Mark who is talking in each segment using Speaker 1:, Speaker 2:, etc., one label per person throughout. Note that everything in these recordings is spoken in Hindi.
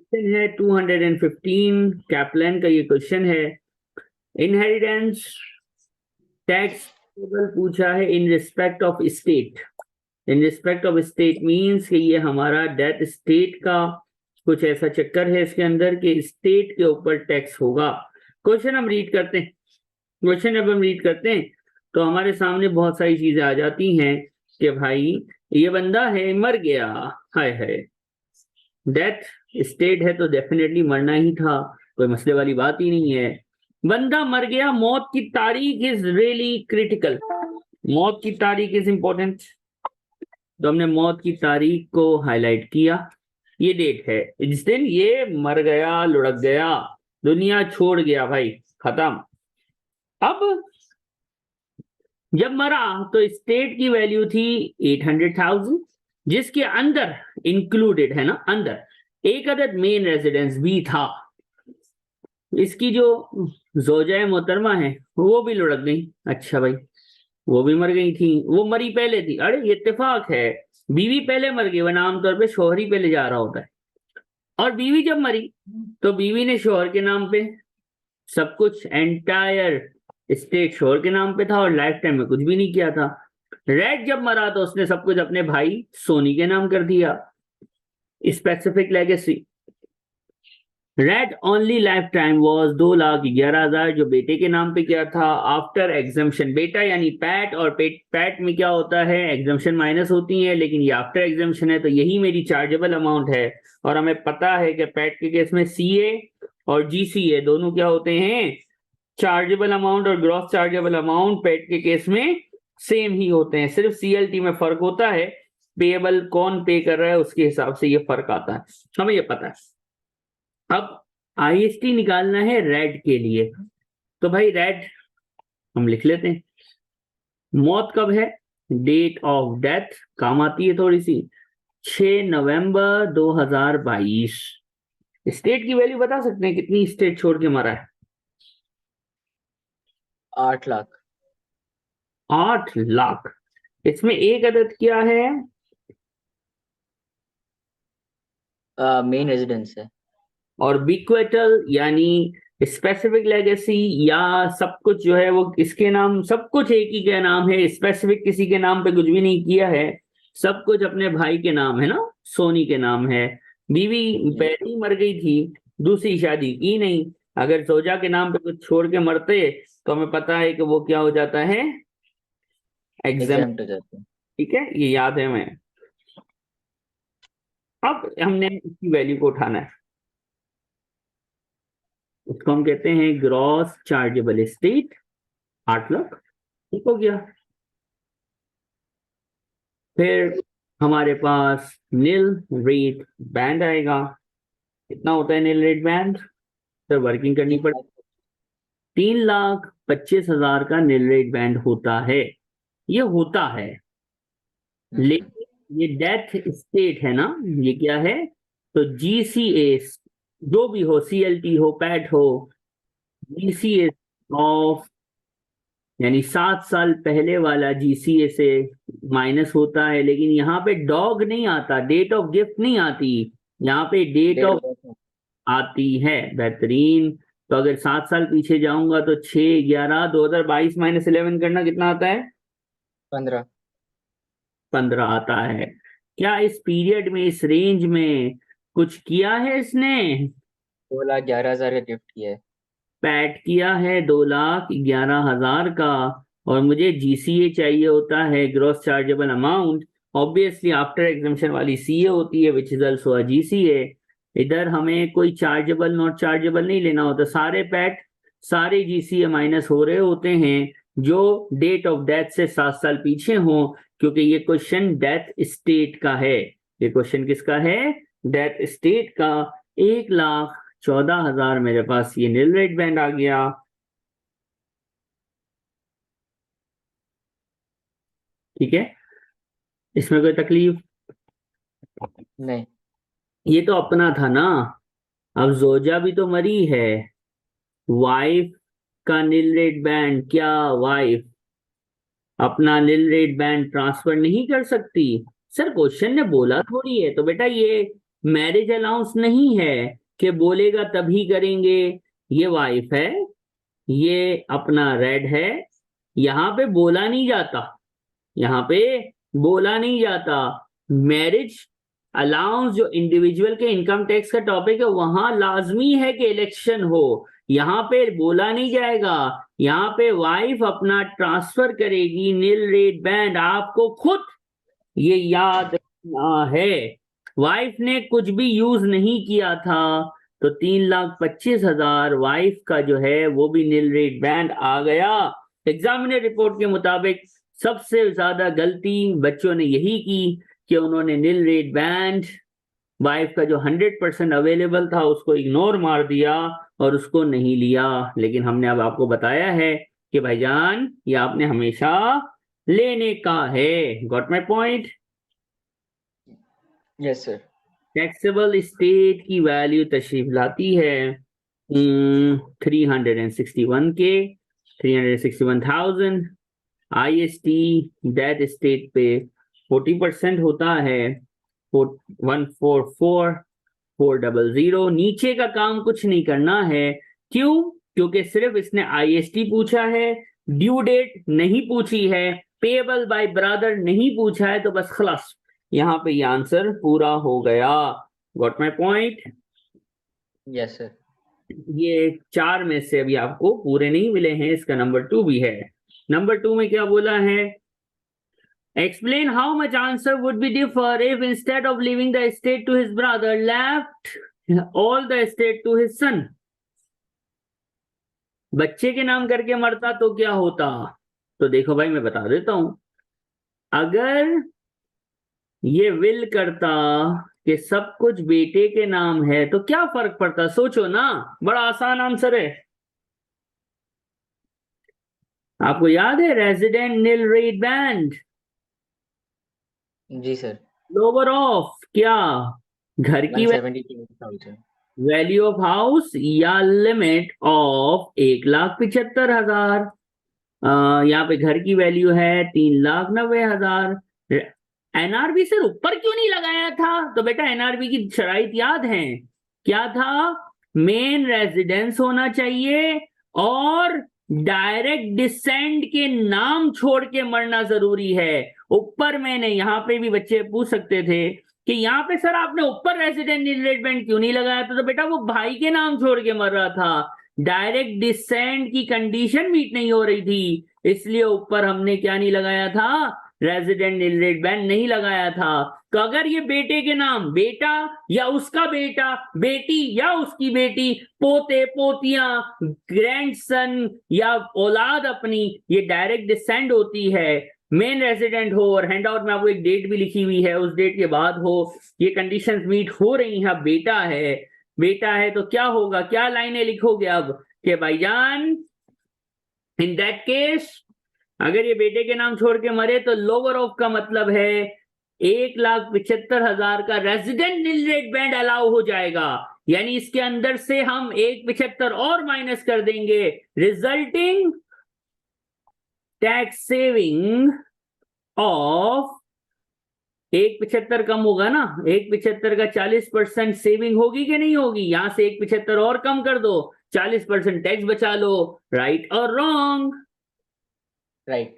Speaker 1: क्वेश्चन है 215 कैप्लन का ये क्वेश्चन है। इनहेरिटेंस टैक्स पूछा है in respect of state. In respect of state means कि ये हमारा डेथ स्टेट का कुछ ऐसा चक्कर है इसके अंदर कि स्टेट के ऊपर टैक्स होगा। क्वेश्चन हम रीड करते हैं। क्वेश्चन जब हम रीड करते हैं तो हमारे सामने बहुत सारी चीजें आ जाती हैं कि भाई ये बंदा है मर गया, हाय हाय, डेथ स्टेट है तो डेफिनेटली मरना ही था, कोई मसले वाली बात ही नहीं है। बंदा मर गया, मौत की तारीख इज रियली क्रिटिकल, मौत की तारीख इज इंपॉर्टेंट। तो हमने मौत की तारीख को हाईलाइट किया, ये डेट है जिस दिन ये मर गया, लुढ़क गया, दुनिया छोड़ गया, भाई खत्म। अब जब मरा तो स्टेट की वैल्यू थी 800,000 जिसके अंदर इंक्लूडेड है ना, अंदर एक अदद मेन रेजिडेंस भी था। इसकी जो जोजाए मोहतरमा है वो भी लुढ़क गई। अच्छा भाई, वो भी मर गई थी, वो मरी पहले थी। अरे ये इत्तेफाक है, बीवी पहले मर गई, वरना आमतौर पे शोहर ही पहले जा रहा होता है। और बीवी जब मरी तो बीवी ने शोहर के नाम पे सब कुछ, एंटायर स्टेट शोहर के नाम पे था और लाइफ टाइम में कुछ भी नहीं किया था। रेड जब मरा तो उसने सब कुछ अपने भाई सोनी के नाम कर दिया, specific legacy. Red only life time was 2,11,000 जो बेटे के नाम पे किया था। आफ्टर एग्जम्पशन, बेटा यानी पैट, और पैट में क्या होता है, एग्जम्पशन माइनस होती है, लेकिन ये आफ्टर एग्जम्पशन है तो यही मेरी चार्जेबल अमाउंट है। और हमें पता है कि पैट के केस में सीए और जीसीए दोनों क्या होते हैं, चार्जेबल अमाउंट और ग्रॉस चार्जेबल अमाउंट पैट के केस में सेम ही होते हैं, सिर्फ सीएलटी में फर्क होता है, पेएबल कौन पे कर रहा है उसके हिसाब से ये फर्क आता है, हमें ये पता है। अब आईएसटी निकालना है रेड के लिए, तो भाई रेड हम लिख लेते हैं। मौत कब है, डेट ऑफ डेथ काम आती है थोड़ी सी, 6 नवंबर 2022। स्टेट की वैल्यू बता सकते हैं कितनी स्टेट छोड़ के मरा है?
Speaker 2: 8 लाख।
Speaker 1: 8 लाख। इसमें एक अदद क्या है?
Speaker 2: मेन रेजिडेंस है।
Speaker 1: और बिक्वेटल यानी स्पेसिफिक लेगेसी, या सब कुछ जो है वो किसके नाम, सब कुछ एक ही का नाम है, स्पेसिफिक किसी के नाम पे कुछ भी नहीं किया है, सब कुछ अपने भाई के नाम है ना, सोनी के नाम है। बीवी पहले ही मर गई थी, दूसरी शादी की नहीं। अगर सोजा के नाम पे कुछ छोड़ के मरते तो हमें पता है कि वो क्या हो जाता है, एग्जाम।
Speaker 2: एग्जाम्प्ट हो जाते हैं।
Speaker 1: ठीक है, ये याद है हमें। अब हमने इसकी वैल्यू को उठाना है, उसको हम कहते हैं ग्रॉस चार्जेबल स्टेट, 8 लाख। ठीक हो गया। फिर हमारे पास नील रेट बैंड आएगा। कितना होता है नील रेट बैंड? तो वर्किंग करनी पड़े, 3,25,000 का नील रेट बैंड होता है, ये होता है। लेकिन ये डेथ स्टेट है ना, ये क्या है, तो जीसीए जो भी हो, सीएलटी हो, पैट हो, जीसीए ऑफ यानी 7 साल पहले वाला जीसीए से माइनस होता है। लेकिन यहाँ पे डॉग नहीं आता, डेट ऑफ गिफ्ट नहीं आती, यहाँ पे डेट
Speaker 2: डेट
Speaker 1: ऑफ
Speaker 2: ऑफ
Speaker 1: आती है। बेहतरीन। तो अगर 7 साल पीछे जाऊंगा तो 6/11/2022 -11 करना कितना आता है?
Speaker 2: 15।
Speaker 1: 15 आता है। क्या इस पीरियड में, इस रेंज में कुछ किया है इसने?
Speaker 2: 2,11,000 का गिफ्ट किया है।
Speaker 1: पैट किया है 2,11,000 का, और मुझे जीसीए चाहिए होता है, gross chargeable amount. Obviously after exemption वाली सीए होती है which is also a GCA. इधर हमें कोई चार्जेबल नॉट चार्जेबल नहीं लेना होता, सारे पैट सारे जीसीए माइनस हो रहे होते हैं जो डेट ऑफ डेथ से 7 साल पीछे हो, क्योंकि ये क्वेश्चन डेथ स्टेट का है। ये क्वेश्चन किसका है? डेथ स्टेट का। 1,14,000 मेरे पास ये नील रेट बैंड आ गया। ठीक है, इसमें कोई तकलीफ
Speaker 2: नहीं।
Speaker 1: ये तो अपना था ना। अब जोजा भी तो मरी है, वाइफ का नील रेट बैंड, क्या वाइफ अपना नील रेट बैंड ट्रांसफर नहीं कर सकती? सर क्वेश्चन ने बोला थोड़ी है, तो बेटा ये मैरिज अलाउंस नहीं है कि बोलेगा तभी करेंगे। ये वाइफ है, ये अपना रेड है, यहां पे बोला नहीं जाता, यहां पे बोला नहीं जाता। मैरिज अलाउंस जो इंडिविजुअल के इनकम टैक्स का टॉपिक है, वहां लाजमी है कि इलेक्शन हो, यहां पे बोला नहीं जाएगा। यहां पे वाइफ अपना ट्रांसफर करेगी नील रेट बैंड, आपको खुद ये याद रखना है। वाइफ ने कुछ भी यूज नहीं किया था, तो 3,25,000 वाइफ का जो है वो भी नील रेट बैंड आ गया। एग्जामिनर रिपोर्ट के मुताबिक सबसे ज्यादा गलती बच्चों ने यही की कि उन्होंने नील रेट बैंड वाइफ का जो 100% अवेलेबल था उसको इग्नोर मार दिया और उसको नहीं लिया। लेकिन हमने अब आपको बताया है कि भाईजान ये आपने हमेशा लेने का है। Got my point?
Speaker 2: Yes sir.
Speaker 1: Taxable state की वैल्यू तशरीफ लाती है 361 के 361,000। IST डेट स्टेट पे 40% होता है 144,400। नीचे का काम कुछ नहीं करना है। क्यों? क्योंकि सिर्फ इसने IST पूछा है, ड्यू डेट नहीं पूछी है, पेएबल बाय ब्रदर नहीं पूछा है, तो बस खलास यहाँ पे ये आंसर पूरा हो गया। Got my point?
Speaker 2: Yes sir.
Speaker 1: ये 4 में से अभी आपको पूरे नहीं मिले हैं, इसका नंबर 2 भी है। नंबर 2 में क्या बोला है? Explain how much answer would be differ if instead of leaving the estate to his brother left all the estate to his son। बच्चे के नाम करके मरता तो क्या होता? तो देखो भाई मैं बता देता हूं। अगर ये विल करता कि सब कुछ बेटे के नाम है तो क्या फर्क पड़ता? सोचो ना, बड़ा आसान आंसर है। आपको याद है रेजिडेंट नील रेट बैंड?
Speaker 2: जी सर।
Speaker 1: लोअर ऑफ क्या? घर की
Speaker 2: 172,000।
Speaker 1: वैल्यू ऑफ हाउस या लिमिट ऑफ 1,75,000। यहाँ पे घर की वैल्यू है 3,90,000। NRV से ऊपर क्यों नहीं लगाया था? तो बेटा NRV की शराइत याद है, क्या था? मेन रेजिडेंस होना चाहिए और डायरेक्ट डिसेंड के नाम छोड़ के मरना जरूरी है। ऊपर मैंने यहाँ पे भी बच्चे पूछ सकते थे कि यहाँ पे सर आपने ऊपर रेजिडेंट रिलेटमेंट क्यों नहीं लगाया था? तो बेटा वो भाई के नाम छोड़ के मर रहा था, डायरेक्ट डिसेंड की कंडीशन मीट नहीं हो रही थी, इसलिए ऊपर हमने क्या नहीं लगाया था? रेजिडेंट इनलेट बैंड नहीं लगाया था। तो अगर ये बेटे के नाम, बेटा या उसका बेटा, बेटी या उसकी बेटी, पोते पोतियां, ग्रैंडसन या औलाद अपनी, ये डायरेक्ट डिसेंड होती है। मेन रेजिडेंट हो और हैंडआउट में आपको एक डेट भी लिखी हुई है, उस डेट के बाद हो, ये कंडीशंस मीट हो रही हैं। बेटा है, बेटा है तो क्या होगा? क्या लाइनें लिखोगे अब कि भाईजान इन दैट केस अगर ये बेटे के नाम छोड़ के मरे तो लोअर ऑफ का मतलब है 1,75,000 का resident nil rate band allow हो जाएगा। यानी इसके अंदर से हम 1,75 और माइनस कर देंगे, रिजल्टिंग टैक्स सेविंग ऑफ 1,75 कम होगा ना, 1,75 का 40% सेविंग होगी कि नहीं होगी? यहां से 1,75 और कम कर दो, 40% टैक्स बचा लो। राइट और रॉन्ग?
Speaker 2: राइट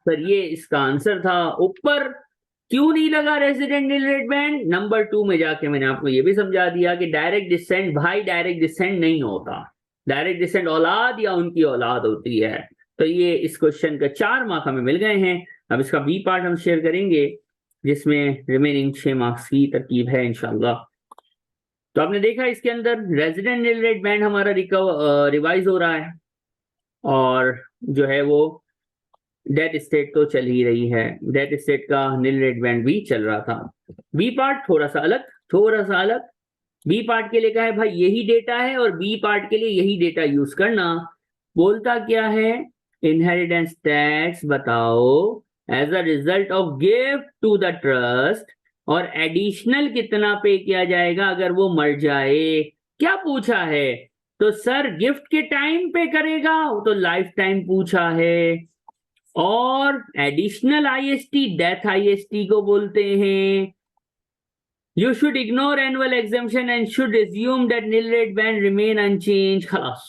Speaker 1: सर ये इसका आंसर था। ऊपर क्यों नहीं लगा resident nil rate band? Number 2 में जाके मैंने आपको ये भी समझा दिया कि डायरेक्ट डिसेंड भाई डायरेक्ट डिसेंड नहीं होता, डायरेक्ट डिसेंड औलाद या उनकी औलाद होती है। तो ये इस क्वेश्चन का 4 मार्क हमें मिल गए हैं। अब इसका बी पार्ट हम शेयर करेंगे जिसमें रिमेनिंग 6 मार्क्स की तरकीब है इंशाल्लाह। तो आपने देखा इसके अंदर रेजिडेंट नील रेट बैंड हमारा रिवाइज हो रहा है और जो है वो डेट स्टेट तो चल ही रही है, डेट स्टेट का नील रेट बैंड भी चल रहा था। बी पार्ट थोड़ा सा अलग। बी पार्ट के लिए कहा है भाई यही डेटा है और बी पार्ट के लिए यही डेटा यूज करना। बोलता क्या है? इनहेरिटेंस टैक्स बताओ as a result of gift to the trust, और एडिशनल कितना पे किया जाएगा अगर वो मर जाए। क्या पूछा है? तो सर गिफ्ट के टाइम पे करेगा, तो लाइफ टाइम पूछा है। और एडिशनल IST डेथ IST को बोलते हैं। You should ignore annual exemption and should assume that nil rate band remain unchanged. खलास.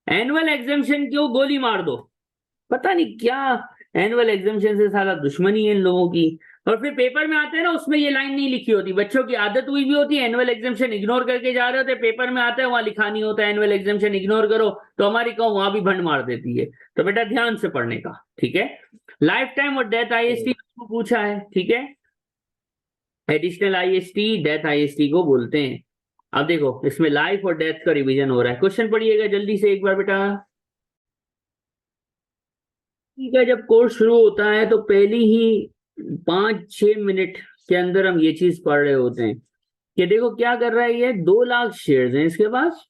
Speaker 1: एनुअल एग्जामेशन क्यों गोली मार दो, पता नहीं क्या एनुअल एग्जामेशन से साला दुश्मनी है इन लोगों की. और फिर पेपर में आते हैं ना, उसमें ये लाइन नहीं लिखी होती. बच्चों की आदत हुई भी होती है, एनुअल एग्जामेशन इग्नोर करके जा रहे होते, पेपर में आता है वहां लिखा नहीं होता एनुअल एग्जामेशन इग्नोर करो, तो हमारी कहो वहां भी भंड मार देती है. तो बेटा ध्यान से पढ़ने का, ठीक है. लाइफ टाइम और डेथ आईएसटी पूछा है, ठीक है. एडिशनल आईएसटी डेथ आईएसटी को बोलते हैं. अब देखो इसमें लाइफ और डेथ का रिवीजन हो रहा है. क्वेश्चन पढ़िएगा जल्दी से एक बार बेटा. ठीक है, जब कोर्स शुरू होता है तो पहली ही 5-6 मिनट के अंदर हम ये चीज पढ़ रहे होते हैं कि देखो क्या कर रहा है ये. 2 लाख शेयर्स हैं इसके पास,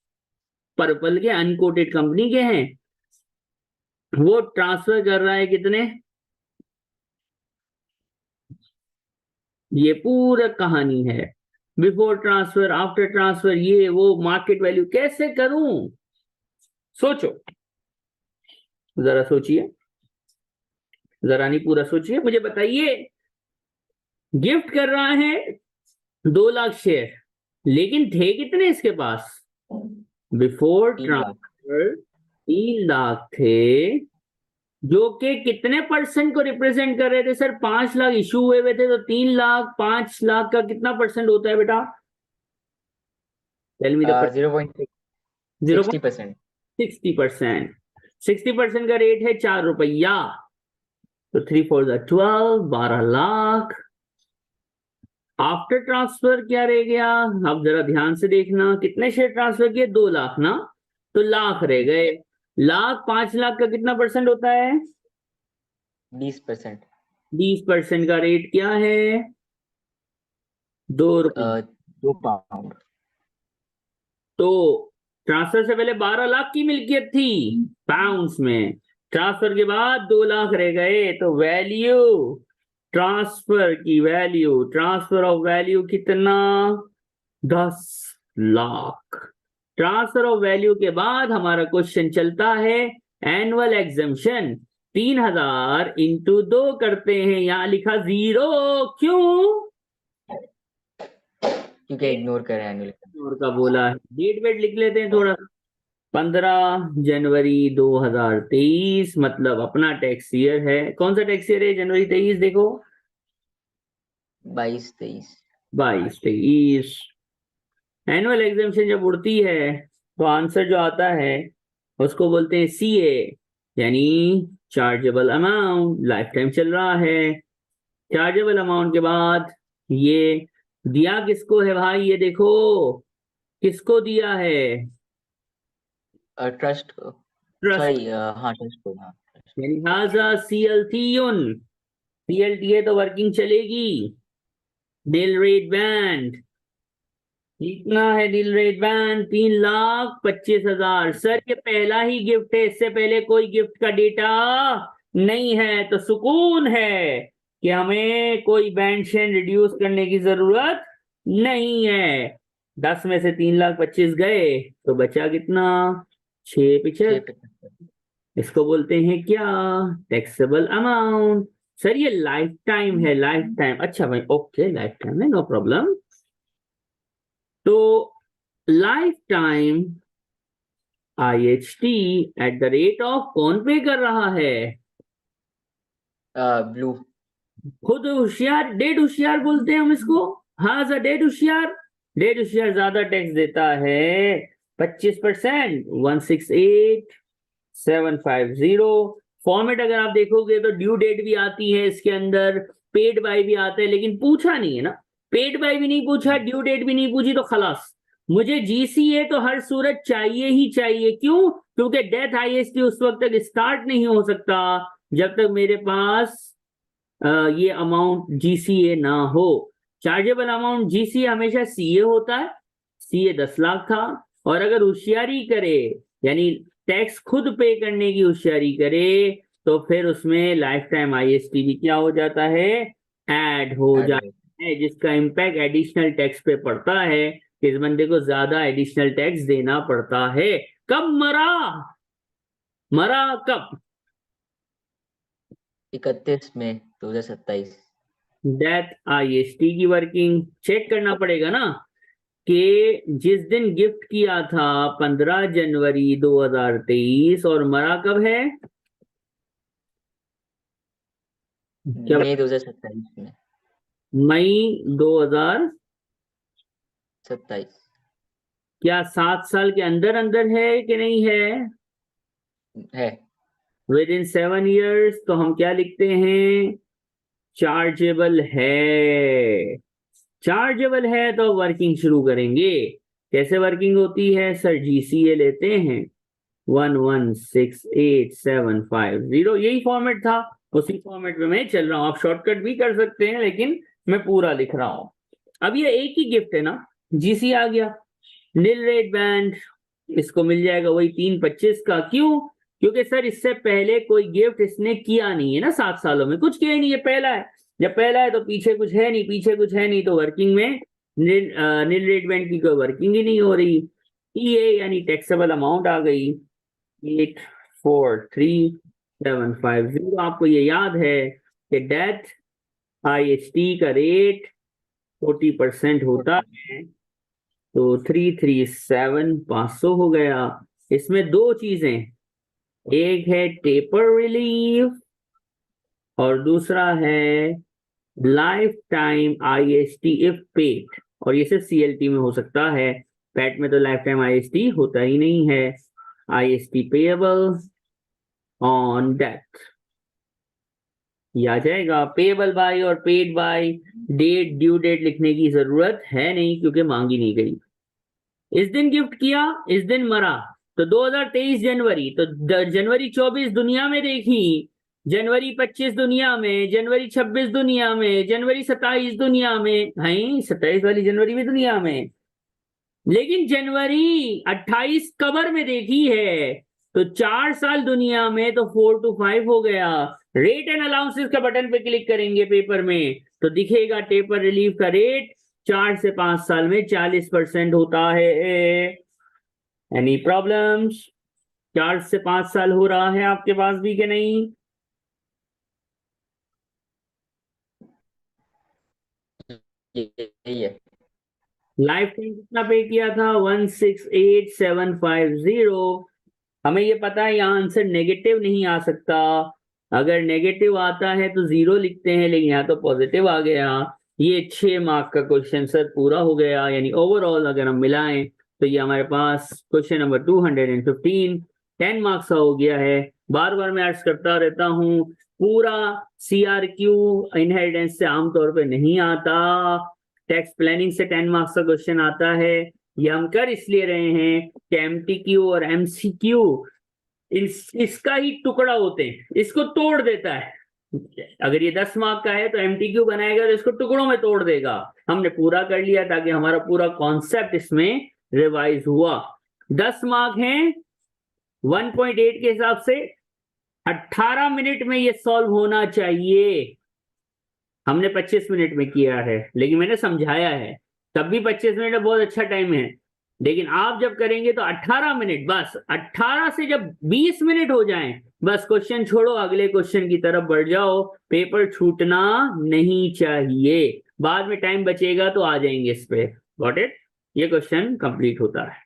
Speaker 1: पर्पल के अनकोटेड कंपनी के हैं. वो ट्रांसफर कर रहा है कितने, ये पूरा कहानी है. बिफोर ट्रांसफर, आफ्टर ट्रांसफर, ये वो, मार्केट वैल्यू कैसे करूं. सोचो, जरा सोचिए, जरा नहीं पूरा सोचिए, मुझे बताइए. गिफ्ट कर रहा है 2 लाख शेयर, लेकिन थे कितने इसके पास. बिफोर
Speaker 2: 3 लाख।
Speaker 1: ट्रांसफर 3 लाख थे, जो कि कितने परसेंट को रिप्रेजेंट कर रहे थे सर. 5 लाख इशू हुए हुए थे, तो 3 लाख 5 लाख का कितना परसेंट होता है बेटा. Tell me the
Speaker 2: 0.6 60%.
Speaker 1: 60%. 60% का रेट है 4 रुपया, तो 3 4 12, 12 लाख. आफ्टर ट्रांसफर क्या रह गया, अब जरा ध्यान से देखना. कितने शेयर ट्रांसफर किए, 2 लाख ना, तो लाख रह गए. लाख 5 लाख का कितना परसेंट होता है,
Speaker 2: 20%.
Speaker 1: 20% का रेट क्या है, 2 रुपये.
Speaker 2: 2 पाउंड.
Speaker 1: तो ट्रांसफर से पहले 12 लाख की मिल्कियत थी पाउंड्स में, ट्रांसफर के बाद 2 लाख रह गए. तो वैल्यू, ट्रांसफर की वैल्यू, ट्रांसफर ऑफ वैल्यू कितना, 10 लाख. ट्रांसफर ऑफ वैल्यू के बाद हमारा क्वेश्चन चलता है एनुअल एग्जामेशन. 3000 इंटू 2 करते हैं, यहां लिखा 0, क्यों,
Speaker 2: क्योंकि इग्नोर कर रहे हैं एनुअल.
Speaker 1: और का बोला है. डेट वेट लिख लेते हैं थोड़ा. 15 जनवरी 2023, मतलब अपना टैक्स ईयर है. कौन सा टैक्स ईयर है, जनवरी 23. देखो
Speaker 2: 22-23.
Speaker 1: 22-23. एनुअल एग्जामेशन जब उड़ती है तो आंसर जो आता है उसको बोलते हैं सीए, यानी चार्जेबल अमाउंट. लाइफ टाइम चल रहा है. चार्जेबल अमाउंट के बाद ये दिया किसको है भाई, ये देखो किसको दिया है,
Speaker 2: ट्रस्ट को.
Speaker 1: ट्रस्ट,
Speaker 2: सॉरी, हाँ ट्रस्ट को. हाँ
Speaker 1: लिहाजा सीएलटी है तो वर्किंग चलेगी. नील रेट बैंड कितना है, नील रेट बैंड 3,25,000. सर ये पहला ही गिफ्ट है, इससे पहले कोई गिफ्ट का डेटा नहीं है, तो सुकून है कि हमें कोई बैंड शेन रिड्यूस करने की जरूरत नहीं है. 10 में से 3,25,000 गए तो बचा कितना, 6,75,000. इसको बोलते हैं क्या, टैक्सेबल अमाउंट. सर ये लाइफ टाइम है, लाइफ टाइम. अच्छा भाई, ओके लाइफ टाइम है, नो प्रॉब्लम. तो life time IHT at the rate of कौन पे कर रहा है,
Speaker 2: ब्लू.
Speaker 1: खुद होशियार, डेड होशियार बोलते हैं हम इसको. हाँ सर, डेड होशियार. डेड होशियार ज्यादा टैक्स देता है 25%, 168,750. फॉर्मेट अगर आप देखोगे तो ड्यू डेट भी आती है इसके अंदर, पेड बाय भी आता है, लेकिन पूछा नहीं है ना. पेड बाय भी नहीं पूछा, ड्यू डेट भी नहीं पूछी, तो खलास. मुझे जीसीए तो हर सूरत चाहिए ही चाहिए. क्यों, क्योंकि डेथ आईएसटी उस वक्त तक स्टार्ट नहीं हो सकता जब तक मेरे पास ये अमाउंट जीसीए ना हो. चार्जेबल अमाउंट जीसीए हमेशा सीए होता है. सीए 10 लाख था, और अगर होशियारी करे यानी टैक्स खुद पे करने की होशियारी करे तो फिर उसमें लाइफ टाइम आईएसटी भी क्या हो जाता है, ऐड हो जाता है, जिसका इम्पैक्ट एडिशनल टैक्स पे पड़ता है. इस बंदे को ज्यादा एडिशनल टैक्स देना पड़ता है. कब मरा, मरा कब,
Speaker 2: 31 मई 2027.
Speaker 1: डेथ IST की वर्किंग चेक करना पड़ेगा ना कि जिस दिन गिफ्ट किया था 15 जनवरी 2023 और मरा कब है? क्या
Speaker 2: मई 2027 में।
Speaker 1: मई 2027।
Speaker 2: 27
Speaker 1: क्या 7 साल के अंदर अंदर है कि नहीं है?
Speaker 2: है।
Speaker 1: विद इन 7 years, तो हम क्या लिखते हैं? चार्जेबल है। चार्जेबल है तो वर्किंग शुरू करेंगे। कैसे वर्किंग होती है सर? GCA लेते हैं 1168750, यही फॉर्मेट था, उसी फॉर्मेट में मैं चल रहा हूं। आप शॉर्टकट भी कर सकते हैं लेकिन मैं पूरा लिख रहा हूं। अब ये एक ही गिफ्ट है ना, GC आ गया। नील रेट बैंड इसको मिल जाएगा वही 325 का। क्यों? क्योंकि सर इससे पहले कोई गिफ्ट इसने किया नहीं है ना, 7 सालों में कुछ किया ही नहीं, ये पहला है। जब पहला है तो पीछे कुछ है नहीं, पीछे कुछ है नहीं, तो वर्किंग में नील रेट बैंड की कोई वर्किंग ही नहीं हो रही। EA यानी टैक्सेबल अमाउंट आ गई 843750। आपको ये याद है कि डेथ IST का रेट 40% होता है, तो 337500 हो गया। इसमें दो चीजें, एक है टेपर रिलीफ और दूसरा है life time IST if paid, और ये सिर्फ CLT में हो सकता है, पैट में तो लाइफ टाइम IST होता ही नहीं है। IST पेएबल ऑन डेथ, ये आ जाएगा। पेएबल बाय और paid by, date due date लिखने की जरूरत है नहीं क्योंकि मांगी नहीं गई। इस दिन गिफ्ट किया, इस दिन मरा, तो 2023 जनवरी, तो जनवरी 24 दुनिया में देखी, जनवरी 25 दुनिया में, जनवरी 26 दुनिया में, जनवरी 27 दुनिया में, है 27 वाली जनवरी भी दुनिया में, लेकिन जनवरी 28 कबर में देखी है। तो 4 साल दुनिया में, तो 4 to 5 हो गया। रेट एंड अलाउंसेस का बटन पे क्लिक करेंगे पेपर में तो दिखेगा टेपर रिलीफ का रेट 4 से 5 साल में 40% होता है। Any problems? 4 से 5 साल हो रहा है आपके पास भी कि नहीं?
Speaker 2: यही है।
Speaker 1: लाइफ टाइम कितना पे किया था? 168750। हमें ये पता है यहाँ आंसर नेगेटिव नहीं आ सकता, अगर नेगेटिव आता है तो 0 लिखते हैं, लेकिन यहाँ तो पॉजिटिव आ गया। ये 6 मार्क का क्वेश्चन सर पूरा हो गया, यानी ओवरऑल अगर हम मिलाएं तो ये हमारे पास क्वेश्चन नंबर 215 10 मार्क्स का हो गया है। बार बार मैं अर्ज करता रहता हूँ, पूरा CRQ इनहेरिटेंस से आमतौर पे नहीं आता, टैक्स प्लानिंग से 10 मार्क्स का क्वेश्चन आता है। ये हम कर इसलिए रहे हैं कि MTQ और MCQ इसका ही टुकड़ा होते हैं, इसको तोड़ देता है। अगर ये 10 मार्क का है तो MTQ बनाएगा तो इसको टुकड़ों में तोड़ देगा। हमने पूरा कर लिया ताकि हमारा पूरा कॉन्सेप्ट इसमें रिवाइज हुआ। 10 मार्क हैं, 1.8 के हिसाब से 18 मिनट में ये सॉल्व होना चाहिए। हमने 25 मिनट में किया है, लेकिन मैंने समझाया है, तब भी 25 मिनट बहुत अच्छा टाइम है, लेकिन आप जब करेंगे तो 18 मिनट, बस 18 से जब 20 मिनट हो जाएं, बस क्वेश्चन छोड़ो, अगले क्वेश्चन की तरफ बढ़ जाओ। पेपर छूटना नहीं चाहिए, बाद में टाइम बचेगा तो आ जाएंगे इस पे। Got it? ये क्वेश्चन कंप्लीट होता है।